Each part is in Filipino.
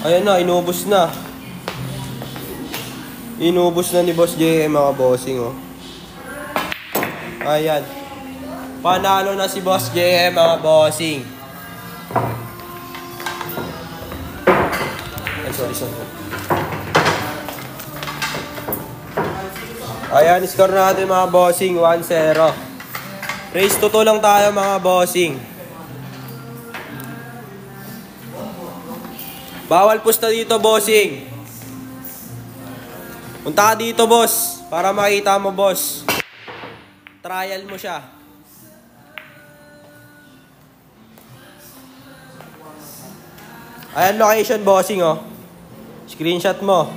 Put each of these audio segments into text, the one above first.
Ayan na, inubos na. Inubos na ni Boss JM mga bossing, oh. Ayan. Panalo na si Boss JM mga bossing. Ay, sorry. Ayan, score natin mga bossing, 1-0. Race to 2 lang tayo mga bossing. Bawal pusta dito, bossing. Punta ka dito, boss, para makita mo, boss. Trial mo siya. Ayan location, bossing, oh. Screenshot mo.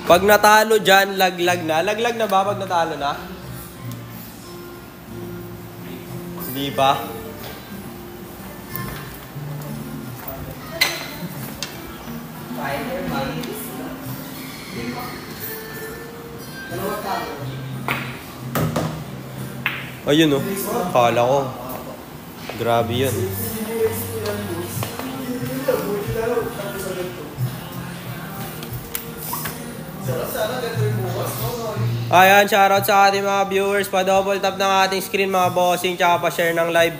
Pag natalo dyan, laglag na. Laglag na ba pag natalo na? Hindi pa. Ayun, oh. Kala ko. Grabe yun. Ayan, shoutout sa ating mga viewers. Pa-double tap ng ating screen mga bossing, tsaka pa-share ng live.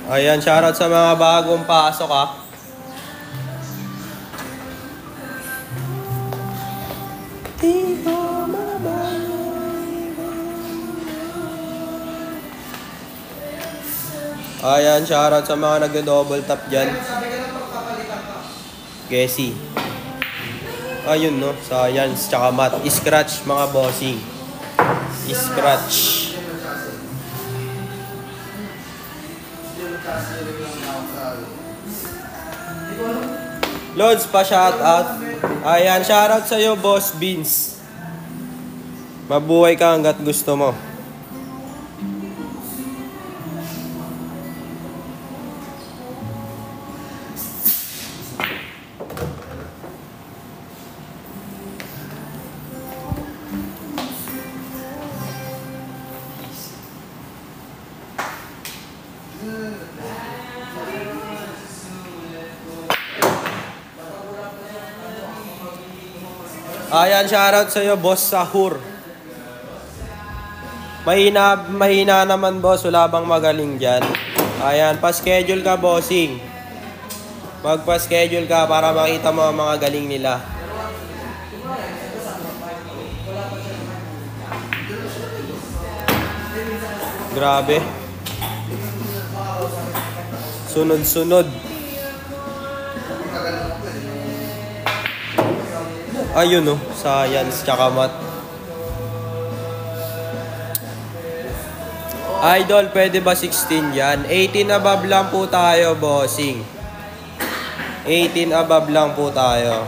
Ayan, shoutout sa mga bagong pasok, ha. Ayan, shoutout sa mga nagdo-double tap dyan. Gessie. Ayun, no? Science, tsaka math. Scratch, mga bossing. Scratch. Lods pa shoutout. Ayan, shoutout sa'yo, Boss Beans. Mabuhay ka hanggat gusto mo. Ayan, shoutout sa'yo, Boss Sahur. Mahina naman, boss. Wala bang magaling dyan? Ayan, pa-schedule ka, bossing. Magpa-schedule ka para makita mo ang mga galing nila. Grabe. Sunod-sunod. Ayun, oh, science tsaka math. Idol, pwede ba 16 yan? 18 above lang po tayo, bossing. 18 above lang po tayo.